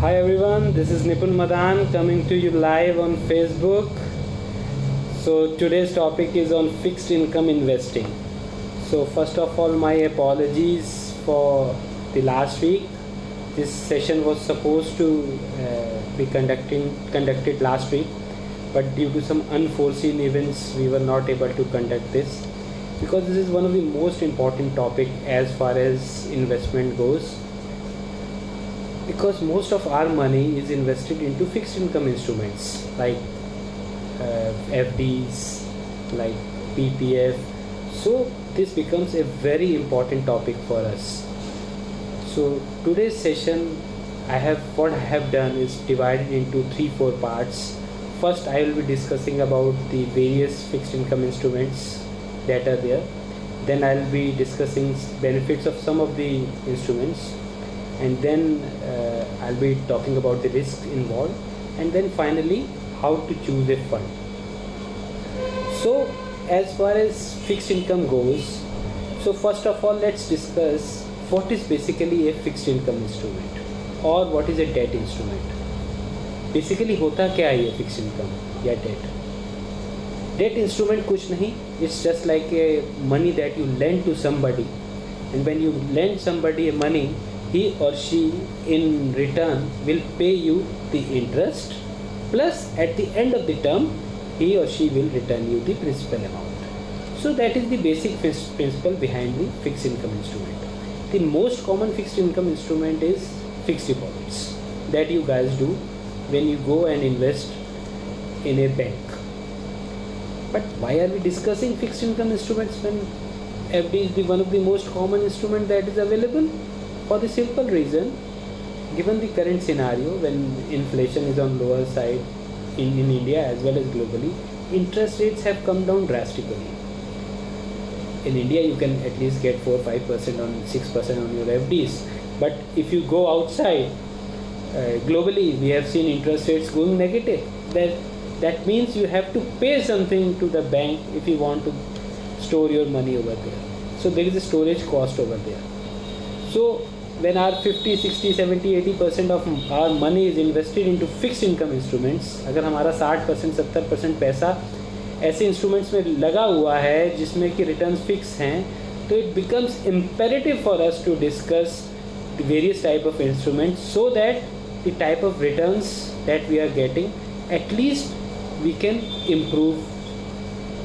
Hi everyone, this is Nipun Madan coming to you live on Facebook. So today's topic is on fixed income investing. So first of all, my apologies for the last week. This session was supposed to be conducted last week, but due to some unforeseen events, we were not able to conduct this because this is one of the most important topic as far as investment goes. Because most of our money is invested into fixed income instruments like FDs, like PPF. So this becomes a very important topic for us. So today's session, what I have done is divided into 3-4 parts. First, I will be discussing about the various fixed income instruments that are there. Then I'll be discussing benefits of some of the instruments, and then I'll be talking about the risks involved, and then finally how to choose a fund. So as far as fixed income goes, so first of all let's discuss what is basically a fixed income instrument or what is a debt instrument. Basically होता क्या है ये fixed income या debt instrument कुछ नहीं, it's just like a money that you lend to somebody, and when you lend somebody a money, he or she in return will pay you the interest, plus at the end of the term he or she will return you the principal amount. So that is the basic principle behind the fixed income instrument. The most common fixed income instrument is fixed deposits that you guys do when you go and invest in a bank. But why are we discussing fixed income instruments when FD is one of the most common instrument that is available? For the simple reason, given the current scenario when inflation is on lower side in India as well as globally, interest rates have come down drastically. In India you can at least get 4-5% on 6% on your FDs, but if you go outside, globally we have seen interest rates going negative. That means you have to pay something to the bank if you want to store your money over there. So there is a storage cost over there. So when our 50, 60, 70, 80% of our money is invested into fixed income instruments, अगर हमारा 60%, 70% पैसा ऐसे instruments में लगा हुआ है जिसमें कि रिटर्न्स फिक्स हैं, तो it becomes imperative for us to discuss the various type of instruments so that the type of returns that we are getting, at least we can improve.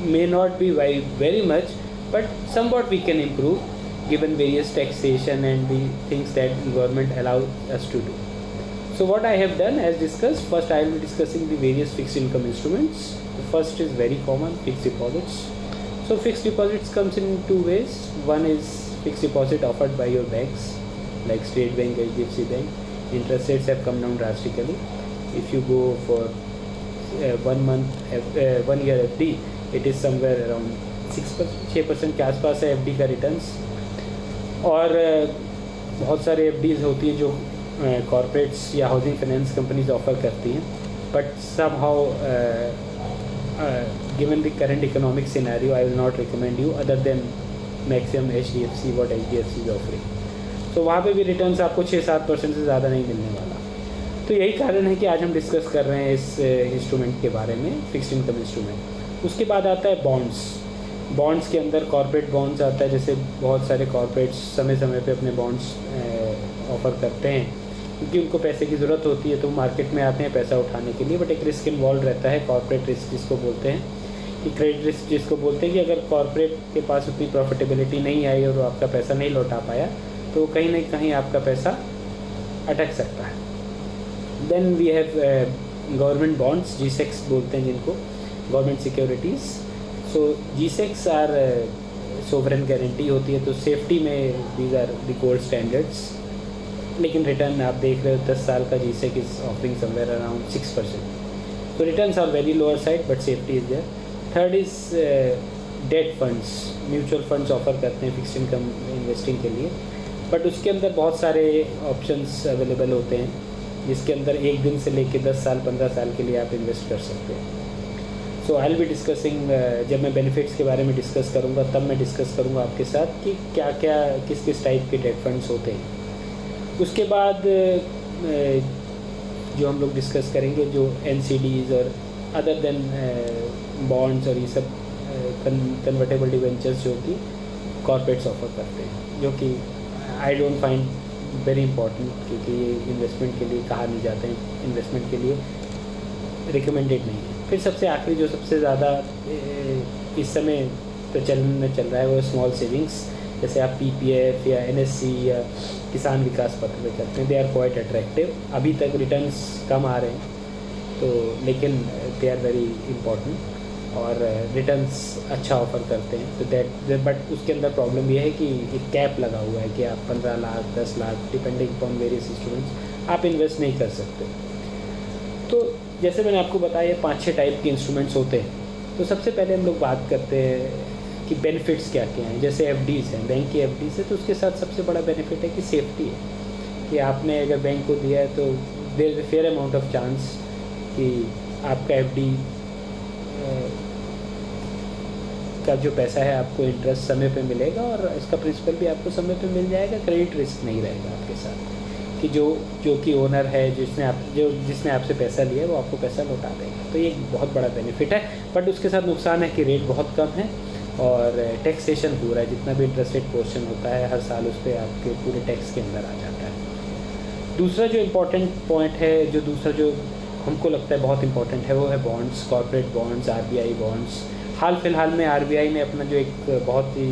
May not be very much, but somewhat we can improve given various taxation and the things that the government allows us to do. So what I have done as discussed, first I will be discussing the various fixed income instruments. The first is very common, fixed deposits. So fixed deposits comes in two ways. One is fixed deposit offered by your banks like State Bank, HDFC Bank. Interest rates have come down drastically. If you go for 1 year FD, it is somewhere around 6% के आसपास है FD का returns. और बहुत सारे FDs होती हैं जो कॉर्पोरेट्स या हाउसिंग फाइनेंस कंपनीज ऑफ़र करती हैं, but somehow given the current economic scenario I will not recommend you other than maximum HDFC what HDFC is offering. तो वहाँ पे भी रिटर्न्स आपको 6-7% से ज़्यादा नहीं मिलने वाला. तो यही कारण है कि आज हम डिस्कस कर रहे हैं इस इंस्ट्रूमेंट के बारे में, फिक्स्ड इनकम इंस्ट्रूमेंट. उसके बाद आता है बॉन्ड्स के अंदर कॉर्पोरेट बॉन्ड्स आता है. जैसे बहुत सारे कॉर्पोरेट्स समय समय पे अपने बॉन्ड्स ऑफ़र करते हैं क्योंकि उनको पैसे की ज़रूरत होती है, तो मार्केट में आते हैं पैसा उठाने के लिए. बट एक रिस्क इन्वॉल्व रहता है, कॉर्पोरेट रिस्क जिसको बोलते हैं, कि क्रेडिट रिस्क जिसको बोलते हैं, कि अगर कॉर्पोरेट के पास उतनी प्रॉफिटेबिलिटी नहीं आई और आपका पैसा नहीं लौटा पाया तो कहीं ना कहीं आपका पैसा अटक सकता है. Then we have government bonds, G-Secs बोलते हैं जिनको, government securities. So G-Secs are sovereign guarantee होती है, तो सेफ्टी में these are the gold standards. लेकिन रिटर्न आप देख रहे हो 10 साल का G-Sec is offering somewhere around 6%. तो returns are very lower side but safety is there. Third is debt funds, mutual funds offer करते हैं फिक्स्ड इनकम इन्वेस्टिंग के लिए, बट उसके अंदर बहुत सारे ऑप्शंस अवेलेबल होते हैं जिसके अंदर 1 दिन से लेके 10 साल 15 साल के लिए आप इन्वेस्ट कर सकते हैं. सो आई विल बी डिस्कसिंग, जब मैं बेनिफिट्स के बारे में डिस्कस करूँगा तब मैं डिस्कस करूँगा आपके साथ कि क्या क्या किस किस टाइप के डेट फंड्स होते हैं. उसके बाद जो हम लोग डिस्कस करेंगे, जो NCDs और अदर देन बॉन्ड्स और ये सब कन्वर्टेबल डिवेंचर्स जो कि कॉर्पोरेट्स ऑफर करते हैं, जो कि I don't find very important, क्योंकि ये इन्वेस्टमेंट के लिए कहा नहीं जाते हैं, इन्वेस्टमेंट के लिए रिकमेंडेड नहीं है। फिर सबसे आखिरी जो सबसे ज़्यादा इस समय प्रचलन में चल रहा है वो स्मॉल सेविंग्स, जैसे आप PPF या NSC या किसान विकास पत्र पे करते हैं। They are quite attractive. अभी तक रिटर्न्स कम आ रहे हैं तो, लेकिन दे आर वेरी इम्पॉर्टेंट और रिटर्न्स अच्छा ऑफ़र करते हैं। तो दैट, बट उसके अंदर प्रॉब्लम ये है कि एक कैप लगा हुआ है कि आप 15 lakh 10 lakh depending upon various instruments आप इन्वेस्ट नहीं कर सकते। तो जैसे मैंने आपको बताया 5-6 टाइप के इंस्ट्रूमेंट्स होते हैं। तो सबसे पहले हम लोग बात करते हैं कि बेनिफिट्स क्या क्या हैं। जैसे FDs हैं, बैंक की FDs है, तो उसके साथ सबसे बड़ा बेनिफिट है कि सेफ्टी है, कि आपने अगर बैंक को दिया है तो there is a fair amount of chance कि आपका FD का जो पैसा है आपको इंटरेस्ट समय पे मिलेगा और इसका प्रिंसिपल भी आपको समय पे मिल जाएगा। क्रेडिट रिस्क नहीं रहेगा आपके साथ कि जो कि ओनर है, जिसने आपसे पैसा लिया है वो आपको पैसा लौटा देगा। तो ये एक बहुत बड़ा बेनिफिट है। बट उसके साथ नुकसान है कि रेट बहुत कम है और टैक्सेशन पूरा है, जितना भी इंटरेस्ट रेट पोर्शन होता है हर साल उस पर आपके पूरे टैक्स के अंदर आ जाता है। दूसरा जो इम्पोर्टेंट पॉइंट है, जो दूसरा जो हमको लगता है बहुत इंपॉर्टेंट है, वो है bonds, corporate bonds, RBI bonds. हाल फिलहाल में RBI ने अपना जो एक बहुत ही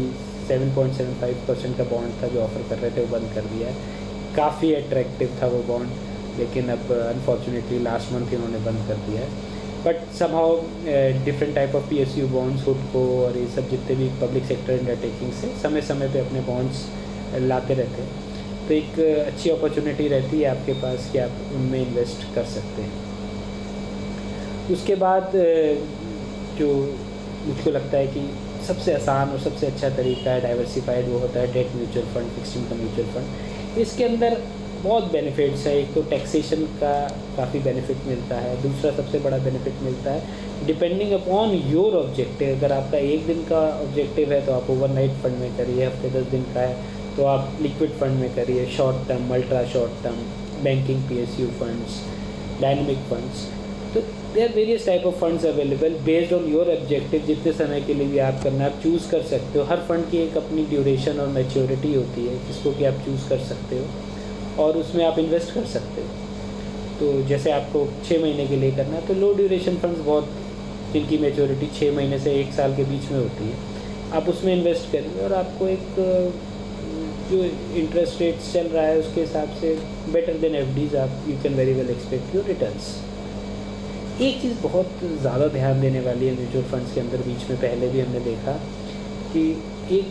7.75% का बॉन्ड था जो ऑफ़र कर रहे थे वो बंद कर दिया है। काफ़ी अट्रैक्टिव था वो बॉन्ड, लेकिन अब अनफॉर्चुनेटली लास्ट मंथ इन्होंने बंद कर दिया है। But somehow different type of PSU bonds, हुडको और ये सब जितने भी पब्लिक सेक्टर अंडरटेकिंग्स हैं समय समय पे अपने बॉन्ड्स लाते रहते हैं। तो एक अच्छी अपॉर्चुनिटी रहती है आपके पास कि आप उनमें इन्वेस्ट कर सकते हैं। उसके बाद जो मुझको लगता है कि सबसे आसान और सबसे अच्छा तरीका है डाइवर्सिफाइड, वो होता है debt mutual fund, fixed income mutual fund. इसके अंदर बहुत बेनिफिट्स है। एक तो टैक्सेशन का काफ़ी बेनिफिट मिलता है। दूसरा सबसे बड़ा बेनिफिट मिलता है डिपेंडिंग अपॉन योर ऑब्जेक्टिव। अगर आपका 1 दिन का ऑब्जेक्टिव है तो आप ओवरनाइट फंड में करिए, हफ्ते 10 दिन का है तो आप लिक्विड फंड में करिए, short term, ultra short term, banking, PSU funds, dynamic funds. तो there various type of funds available based on your objective. जितने समय के लिए भी आप करना आप चूज़ कर सकते हो। हर फंड की एक अपनी ड्यूरेशन और मैच्योरिटी होती है जिसको कि आप चूज़ कर सकते हो और उसमें आप इन्वेस्ट कर सकते हो। तो जैसे आपको 6 महीने के लिए करना है तो लो ड्यूरेशन फंड्स बहुत, जिनकी मैच्योरिटी 6 महीने से 1 साल के बीच में होती है, आप उसमें इन्वेस्ट करेंगे और आपको एक जो इंटरेस्ट रेट्स चल रहा है उसके हिसाब से बेटर देन FDs आप you can very well expect your returns. एक चीज़ बहुत ज़्यादा ध्यान देने वाली है म्यूचुअल फंड्स के अंदर, बीच में पहले भी हमने देखा कि एक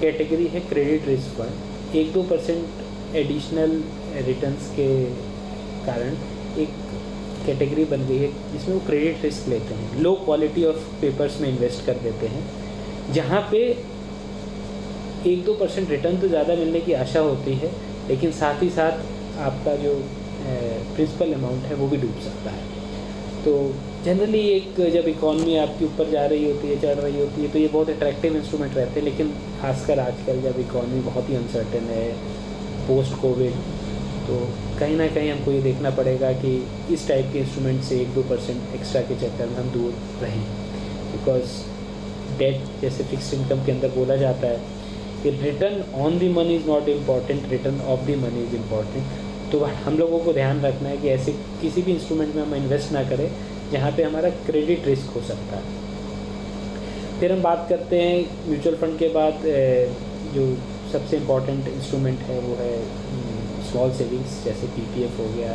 कैटेगरी है credit risk fund. 1-2% additional returns के कारण एक कैटेगरी बन गई है जिसमें वो क्रेडिट रिस्क लेते हैं, लो क्वालिटी ऑफ पेपर्स में इन्वेस्ट कर देते हैं, जहाँ पे 1-2% रिटर्न तो ज़्यादा मिलने की आशा होती है, लेकिन साथ ही साथ आपका जो प्रिंसिपल अमाउंट है वो भी डूब सकता है। तो जनरली एक जब इकॉनमी आपकी ऊपर जा रही होती है, चढ़ रही होती है, तो ये बहुत अट्रैक्टिव इंस्ट्रूमेंट रहते हैं। लेकिन खासकर आजकल जब इकॉनमी बहुत ही अनसर्टेन है पोस्ट कोविड, तो कहीं ना कहीं हमको ये देखना पड़ेगा कि इस टाइप के इंस्ट्रूमेंट से 1-2% एक्स्ट्रा के चक्कर में हम दूर रहें। बिकॉज डेट जैसे फिक्स्ड इनकम के अंदर बोला जाता है कि return on the money is not important, return of the money is important. तो हम लोगों को ध्यान रखना है कि ऐसे किसी भी इंस्ट्रूमेंट में हम इन्वेस्ट ना करें जहाँ पे हमारा क्रेडिट रिस्क हो सकता है। फिर हम बात करते हैं म्यूचुअल फंड के बाद जो सबसे इम्पॉर्टेंट इंस्ट्रूमेंट है वो है स्मॉल सेविंग्स, जैसे PPF हो गया,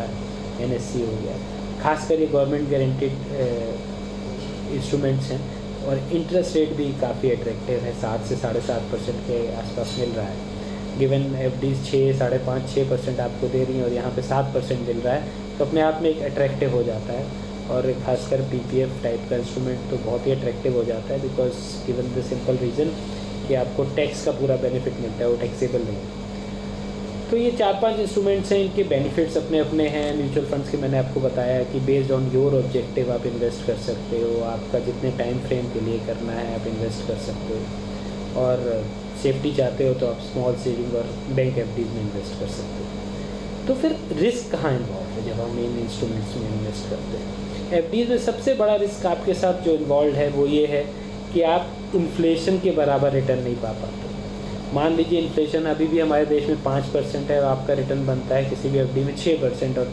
NSC हो गया। खासकर ये गवर्नमेंट गारंटीड इंस्ट्रूमेंट्स हैं और इंटरेस्ट रेट भी काफ़ी अट्रैक्टिव है, 7 से 7.5% के आसपास मिल रहा है। गिवन FDs 6-5.5-6% आपको दे रही हैं और यहाँ पे 7% मिल रहा है, तो अपने आप में एक अट्रैक्टिव हो जाता है। और खासकर PPF टाइप का इंस्ट्रूमेंट तो बहुत ही अट्रैक्टिव हो जाता है, because given the simple reason कि आपको टैक्स का पूरा बेनिफिट मिलता है, वो टैक्सेबल नहीं है। तो ये 4-5 इंस्ट्रूमेंट्स हैं, इनके बेनिफिट्स अपने अपने हैं। म्यूचुअल फंड्स के मैंने आपको बताया कि बेस्ड ऑन योर ऑब्जेक्टिव आप इन्वेस्ट कर सकते हो, आपका जितने टाइम फ्रेम के लिए करना है आप इन्वेस्ट कर सकते हो, और सेफ्टी चाहते हो तो आप स्मॉल सेविंग और बैंक FDs में इन्वेस्ट कर सकते हो। तो फिर रिस्क कहाँ इन्वॉल्व है? है जब हम इन इंस्ट्रूमेंट्स में इन्वेस्ट करते हैं। एफडी में सबसे बड़ा रिस्क आपके साथ जो इन्वॉल्व है वो ये है कि आप इन्फ्लेशन के बराबर रिटर्न नहीं पा पाते। मान लीजिए इन्फ्लेशन अभी भी हमारे देश में 5% है और आपका रिटर्न बनता है किसी भी एफडी में 6%, और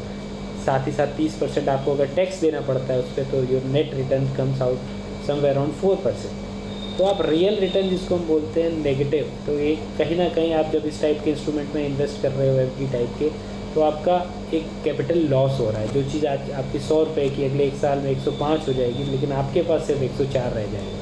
साथ ही साथ 30% आपको अगर टैक्स देना पड़ता है उस पर, तो your net return comes out somewhere around 4%। तो आप रियल रिटर्न जिसको हम बोलते हैं नेगेटिव, तो एक कहीं ना कहीं आप जब इस टाइप के इंस्ट्रूमेंट में इन्वेस्ट कर रहे हो एफडी टाइप के, तो आपका एक कैपिटल लॉस हो रहा है। जो चीज़ आज आपकी 100 रुपये की अगले 1 साल में 105 हो जाएगी, लेकिन आपके पास सिर्फ 104 रह जाएगा।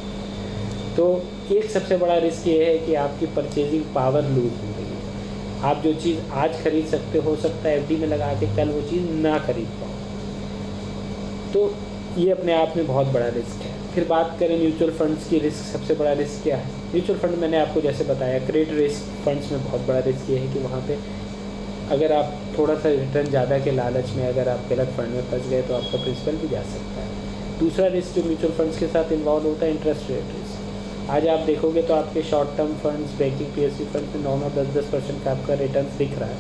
तो एक सबसे बड़ा रिस्क ये है कि आपकी परचेजिंग पावर लूज हो रही है। आप जो चीज़ आज खरीद सकते हो सकता है एफडी में लगा के कल वो चीज़ ना खरीद पाओ। तो ये अपने आप में बहुत बड़ा रिस्क है। फिर बात करें म्यूचुअल फंड्स की रिस्क, सबसे बड़ा रिस्क क्या है? म्यूचुअल फंड मैंने आपको जैसे बताया, क्रेडिट रिस्क फंड्स में बहुत बड़ा रिस्क ये है कि वहाँ पे अगर आप थोड़ा सा रिटर्न ज़्यादा के लालच में अगर आप गलत फंड में फंस गए तो आपका प्रिंसिपल भी जा सकता है। दूसरा रिस्क जो म्यूचुअल फंड्स के साथ इन्वॉल्व होता है इंटरेस्ट रेट रिस्क। आज आप देखोगे तो आपके short term funds, banking PSU funds में 9-10% का आपका रिटर्न दिख रहा है,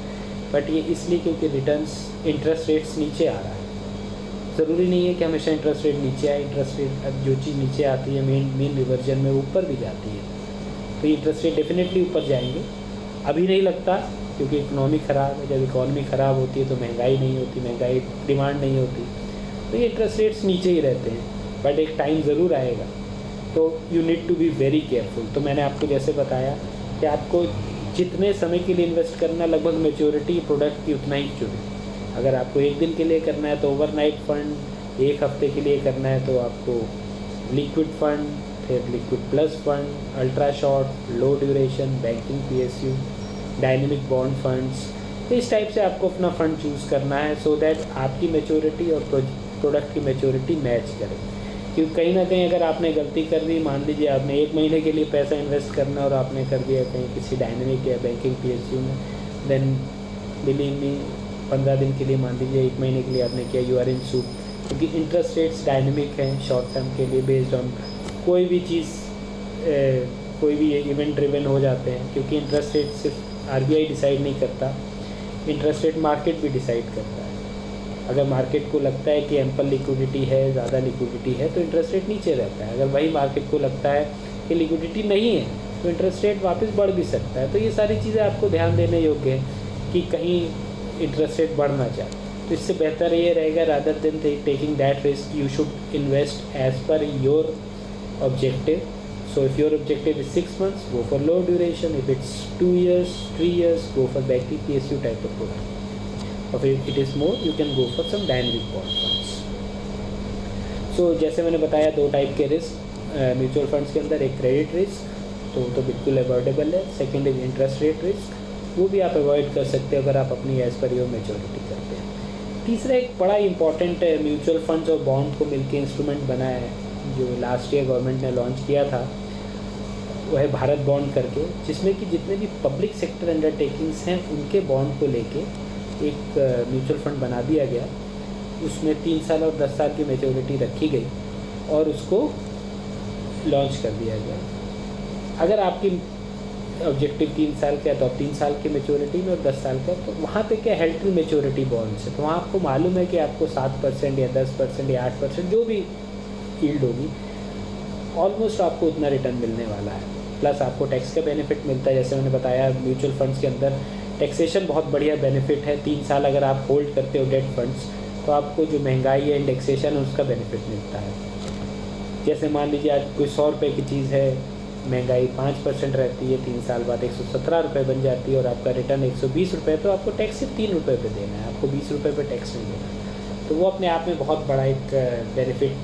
बट ये इसलिए क्योंकि रिटर्न्स इंटरेस्ट रेट्स नीचे आ रहा है। ज़रूरी नहीं है कि हमेशा इंटरेस्ट रेट नीचे आए। इंटरेस्ट रेट अब जो चीज़ नीचे आती है मेन रिवर्जन में ऊपर भी जाती है, तो इंटरेस्ट रेट डेफिनेटली ऊपर जाएंगे। अभी नहीं लगता क्योंकि इकोनॉमी ख़राब है। जब इकोनॉमी ख़राब होती है तो महंगाई नहीं होती, महंगाई डिमांड नहीं होती, तो ये इंटरेस्ट रेट्स नीचे ही रहते हैं, बट एक टाइम ज़रूर आएगा। तो you need to be very careful. तो मैंने आपको जैसे बताया कि आपको जितने समय के लिए इन्वेस्ट करना, लगभग मैच्योरिटी प्रोडक्ट की उतना ही चुनें। अगर आपको 1 दिन के लिए करना है तो ओवरनाइट फंड, 1 हफ्ते के लिए करना है तो आपको लिक्विड फंड, फिर liquid plus fund, ultra short, low duration, banking PSU, dynamic bond funds, तो इस टाइप से आपको अपना फंड चूज़ करना है सो दैट आपकी मैच्योरिटी और प्रोडक्ट की मैच्योरिटी मैच करे। क्योंकि कहीं ना कहीं अगर आपने गलती कर दी, मान लीजिए आपने 1 महीने के लिए पैसा इन्वेस्ट करना और आपने कर दिया कहीं किसी डायनेमिक या बैंकिंग पीएसयू में, देन बिलीव मी 15 दिन के लिए, मान लीजिए 1 महीने के लिए आपने किया, यू आर इन सूप। क्योंकि इंटरेस्ट रेट्स डायनेमिक हैं शॉर्ट टर्म के लिए, बेस्ड ऑन कोई भी चीज़, कोई भी इवेंट ड्रिवन हो जाते हैं। क्योंकि इंटरेस्ट रेट सिर्फ आरबीआई डिसाइड नहीं करता, इंटरेस्ट रेट मार्केट भी डिसाइड करता है। अगर मार्केट को लगता है कि एम्पल लिक्विडिटी है, ज़्यादा लिक्विडिटी है, तो इंटरेस्ट रेट नीचे रहता है। अगर वही मार्केट को लगता है कि लिक्विडिटी नहीं है तो इंटरेस्ट रेट वापस बढ़ भी सकता है। तो ये सारी चीज़ें आपको ध्यान देने योग्य है कि कहीं इंटरेस्ट रेट बढ़ना चाहे, तो इससे बेहतर ये रहेगा rather than taking that risk, you should invest as per your objective. So if your objective is 6 months, go for low duration. If it's 2 years, 3 years, go for banking PSU type of product. Or if it is more, you can go for some dynamic bond funds. So जैसे मैंने बताया 2 type के risk mutual funds के अंदर, एक credit risk तो बिल्कुल avoidable है, second is interest rate risk, वो भी आप अवॉइड कर सकते हैं अगर आप अपनी एज पर योर मेच्योरिटी करते हैं। तीसरा एक बड़ा इंपॉर्टेंट म्यूचुअल फंड्स और बॉन्ड को मिलकर इंस्ट्रूमेंट बनाया है जो लास्ट ईयर गवर्नमेंट ने लॉन्च किया था, वो है भारत बॉन्ड करके, जिसमें कि जितने भी पब्लिक सेक्टर अंडरटेकिंग्स हैं उनके बॉन्ड को लेके एक म्यूचुअल फंड बना दिया गया। उसमें 3 साल और 10 साल की मैच्योरिटी रखी गई और उसको लॉन्च कर दिया गया। अगर आपकी ऑब्जेक्टिव 3 साल का है तो आप 3 साल की मैच्योरिटी में, और 10 साल का, तो वहाँ पे क्या हेल्थ टू मैच्योरिटी बॉन्ड्स है, तो वहाँ आपको मालूम है कि आपको 7% या 10% या 8% जो भी यील्ड होगी, ऑलमोस्ट आपको उतना रिटर्न मिलने वाला है। प्लस आपको टैक्स का बेनिफिट मिलता है। जैसे मैंने बताया म्यूचुअल फंड्स के अंदर टैक्सेशन बहुत बढ़िया बेनिफिट है। 3 साल अगर आप होल्ड करते हो डेट फंड्स तो आपको जो महंगाई है, इंडेक्सेशन है, उसका बेनिफिट मिलता है। जैसे मान लीजिए आज कोई 100 रुपये की चीज़ है, महंगाई 5% रहती है, 3 साल बाद 117 रुपये बन जाती है और आपका रिटर्न 120 रुपये, तो आपको टैक्स सिर्फ 3 रुपये पे देना है, आपको 20 रुपये पे टैक्स नहीं देना। तो वो अपने आप में बहुत बड़ा एक बेनिफिट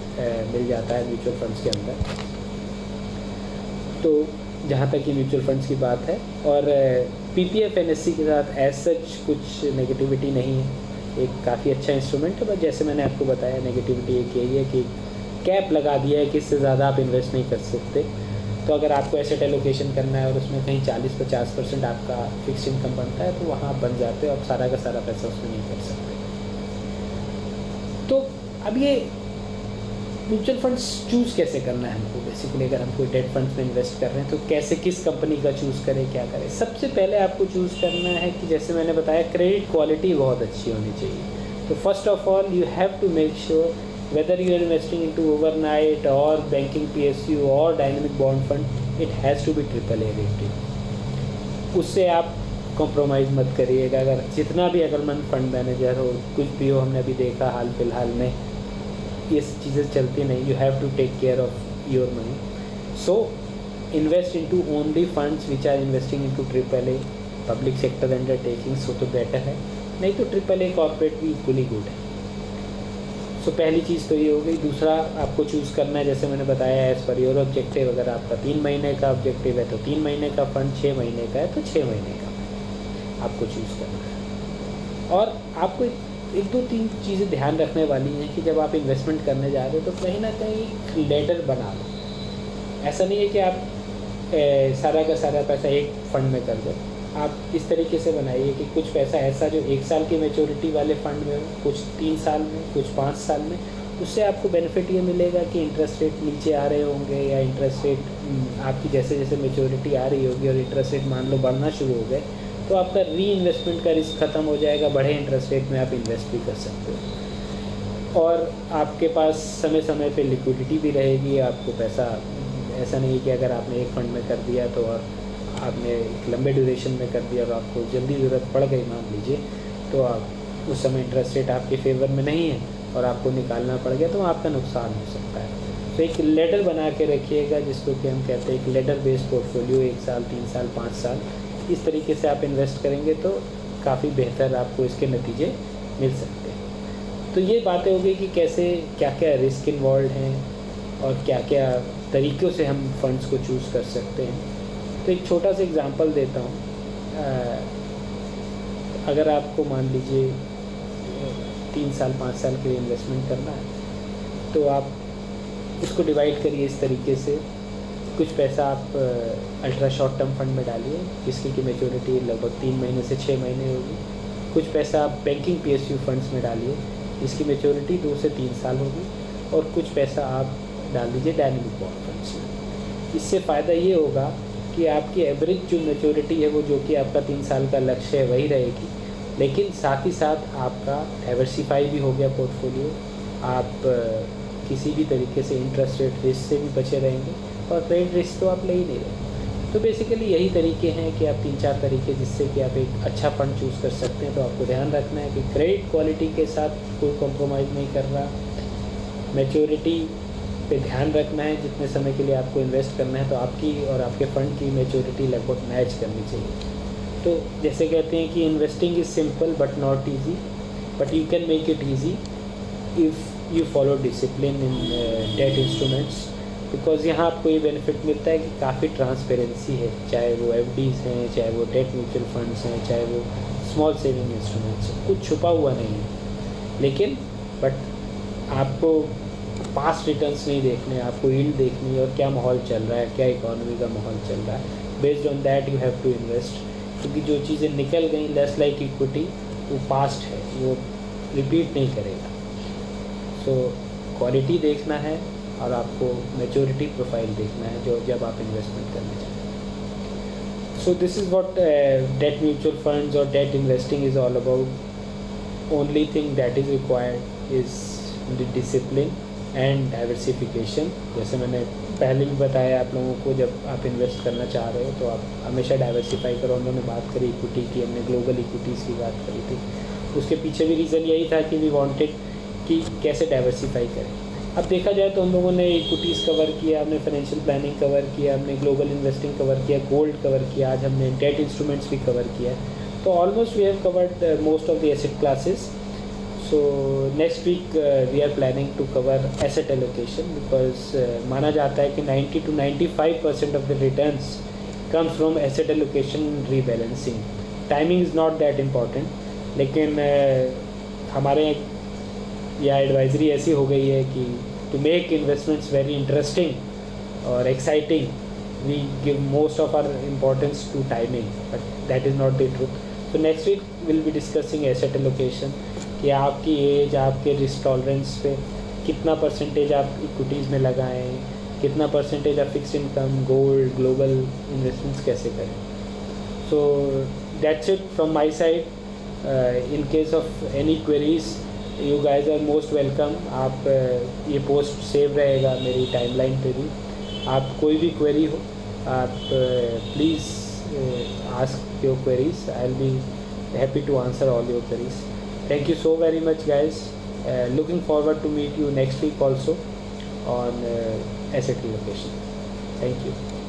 मिल जाता है म्यूचुअल फंड्स के अंदर। तो जहाँ तक कि म्यूचुअल फंड्स की बात है, और पीपीएफ एनएससी के साथ एज सच कुछ नेगेटिविटी नहीं है, एक काफ़ी अच्छा इंस्ट्रूमेंट है। बस जैसे मैंने आपको बताया, नेगेटिविटी एक यही है कि कैप लगा दिया है कि इससे ज़्यादा आप इन्वेस्ट नहीं कर सकते। तो अगर आपको एसेट एलोकेशन करना है और उसमें कहीं 40-50% आपका फिक्स इनकम बनता है तो वहाँ आप बन जाते हो, आप सारा का सारा पैसा उसमें नहीं कर सकते। तो अब ये म्यूचुअल फंड्स चूज़ कैसे करना है हमको, बेसिकली अगर हम कोई डेट फंड्स में इन्वेस्ट कर रहे हैं तो कैसे, किस कंपनी का चूज़ करें, क्या करें। सबसे पहले आपको चूज़ करना है कि जैसे मैंने बताया क्रेडिट क्वालिटी बहुत अच्छी होनी चाहिए। तो first of all you have to make sure whether you are investing into overnight or banking PSU or dynamic bond fund, it has to be AAA rated. उससे आप कॉम्प्रोमाइज़ मत करिएगा। अगर जितना भी अकलमंद फंड मैनेजर हो, कुछ भी हो, हमने अभी देखा हाल फिलहाल में ये चीज़ें चलती नहीं। You have to take care of your money. So invest into only funds which are investing into AAA public sector undertakings हो तो बेटर है, नहीं तो AAA कॉर्पोरेट भी इक्वली गुड है। सो पहली चीज़ तो ये हो गई। दूसरा, आपको चूज़ करना है, जैसे मैंने बताया, एज़ पर योर ऑब्जेक्टिव। अगर आपका 3 महीने का ऑब्जेक्टिव है तो 3 महीने का फंड, 6 महीने का है तो 6 महीने का आपको चूज़ करना है। और आपको एक दो तीन चीज़ें ध्यान रखने वाली हैं कि जब आप इन्वेस्टमेंट करने जा रहे हो तो कहीं ना कहीं लेडर बना लो। ऐसा नहीं है कि आप सारा का सारा पैसा एक फंड में कर दो। आप इस तरीके से बनाइए कि कुछ पैसा ऐसा जो 1 साल की मैच्योरिटी वाले फंड में हो, कुछ 3 साल में, कुछ 5 साल में। उससे आपको बेनिफिट ये मिलेगा कि इंटरेस्ट रेट नीचे आ रहे होंगे, या इंटरेस्ट रेट आपकी जैसे जैसे मैच्योरिटी आ रही होगी और इंटरेस्ट रेट मान लो बढ़ना शुरू हो गए तो आपका री इन्वेस्टमेंट का रिस्क ख़त्म हो जाएगा। बढ़े इंटरेस्ट रेट में आप इन्वेस्ट भी कर सकते हो और आपके पास समय समय पे लिक्विडिटी भी रहेगी। आपको पैसा ऐसा नहीं कि अगर आपने एक फंड में कर दिया तो और आपने एक लंबे ड्यूरेशन में कर दिया और आपको जल्दी ज़रूरत पड़ गई मान लीजिए, तो आप उस समय इंटरेस्ट रेट आपके फेवर में नहीं है और आपको निकालना पड़ गया तो आपका नुकसान हो सकता है। तो एक लेडर बना के रखिएगा, जिसको कि हम कहते हैं एक लेडर बेस्ड पोर्टफोलियो। 1 साल, 3 साल, 5 साल, इस तरीके से आप इन्वेस्ट करेंगे तो काफ़ी बेहतर आपको इसके नतीजे मिल सकते हैं। तो ये बातें हो गई कि कैसे क्या क्या रिस्क इन्वॉल्व हैं और क्या क्या तरीक़ों से हम फंड्स को चूज़ कर सकते हैं। तो एक छोटा सा एग्ज़ाम्पल देता हूँ। अगर आपको मान लीजिए 3 साल 5 साल के लिए इन्वेस्टमेंट करना है तो आप इसको डिवाइड करिए इस तरीके से। कुछ पैसा आप अल्ट्रा शॉर्ट टर्म फंड में डालिए जिसकी कि मैच्योरिटी लगभग 3 महीने से 6 महीने होगी। कुछ पैसा आप बैंकिंग PSU फंड्स में डालिए जिसकी मैच्योरिटी 2 से 3 साल होगी। और कुछ पैसा आप डाल दीजिए डायनेमिक बॉन्ड फंड्स में। इससे फ़ायदा ये होगा कि आपकी एवरेज जो मैच्योरिटी है वो जो कि आपका 3 साल का लक्ष्य है वही रहेगी, लेकिन साथ ही साथ आपका डाइवर्सिफाई भी हो गया पोर्टफोलियो। आप किसी भी तरीके से इंटरेस्ट रेट रिस्क से भी बचे रहेंगे और क्रेडिट रिस्क तो आप ले ही नहीं रहे। तो बेसिकली यही तरीके हैं कि आप 3-4 तरीके जिससे कि आप एक अच्छा फंड चूज़ कर सकते हैं। तो आपको ध्यान रखना है कि क्रेडिट क्वालिटी के साथ कोई कॉम्प्रोमाइज़ नहीं कर रहा, मैच्योरिटी पे ध्यान रखना है। जितने समय के लिए आपको इन्वेस्ट करना है तो आपकी और आपके फ़ंड की मैच्योरिटी लगभग मैच करनी चाहिए। तो जैसे कहते हैं कि investing is simple but not easy, but you can make it easy if you follow discipline in debt instruments. Because यहाँ आपको ये बेनिफिट मिलता है कि काफ़ी ट्रांसपेरेंसी है, चाहे वो FDs हैं, चाहे वो डेट म्यूचुअल फंड्स हैं, चाहे वो स्मॉल सेविंग इंस्ट्रूमेंट्स हैं, कुछ छुपा हुआ नहीं है। लेकिन बट आपको पास्ट रिटर्न्स नहीं देखने, आपको यील्ड देखनी है और क्या माहौल चल रहा है, क्या इकोनॉमी का माहौल चल रहा है। Based on that you have to invest, क्योंकि जो चीज़ें निकल गई लेस लाइक इक्विटी वो पास्ट है, वो रिपीट नहीं करेगा। सो क्वालिटी देखना है और आपको मैच्योरिटी प्रोफाइल देखना है जो जब आप इन्वेस्टमेंट करने जाएं। So this is what debt mutual funds और debt investing is all about. Only thing that is required is the discipline and diversification. जैसे मैंने पहले भी बताया आप लोगों को, जब आप इन्वेस्ट करना चाह रहे हो तो आप हमेशा डाइवर्सिफाई करो। उन्होंने बात करी इक्विटी की, हमने ग्लोबल इक्विटीज़ की बात करी थी। उसके पीछे भी रीज़न यही था कि वी वांटेड कि कैसे डाइवर्सिफाई करें। अब देखा जाए तो हम लोगों ने इक्विटीज़ कवर किया, हमने फाइनेंशियल प्लानिंग कवर किया, हमने ग्लोबल इन्वेस्टिंग कवर किया, गोल्ड कवर किया, आज हमने डेट इंस्ट्रूमेंट्स भी कवर किया। तो almost we have covered most of the asset classes. So next week we are planning to cover asset allocation because माना जाता है कि 90 to 95% of the returns comes from asset allocation rebalancing. Timing is not that important, लेकिन हमारे यह advisory ऐसी हो गई है कि to make investments very interesting और exciting we give most of our importance to timing, but that is not the truth. So next week we'll be discussing asset allocation कि आपकी एज, आपके रिस्क टॉलरेंस पे कितना percentage आप equities में लगाएं, कितना परसेंटेज आप fix income, gold, global investments कैसे करें। So that's it from my side. In case of any queries you guys are most welcome. आप ये पोस्ट सेव रहेगा मेरी टाइमलाइन पे भी। आप कोई भी क्वेरी हो आप please ask your queries, I will be happy to answer all your queries. Thank you so very much guys. Looking forward to meet you next week also on asset relocation. Thank you.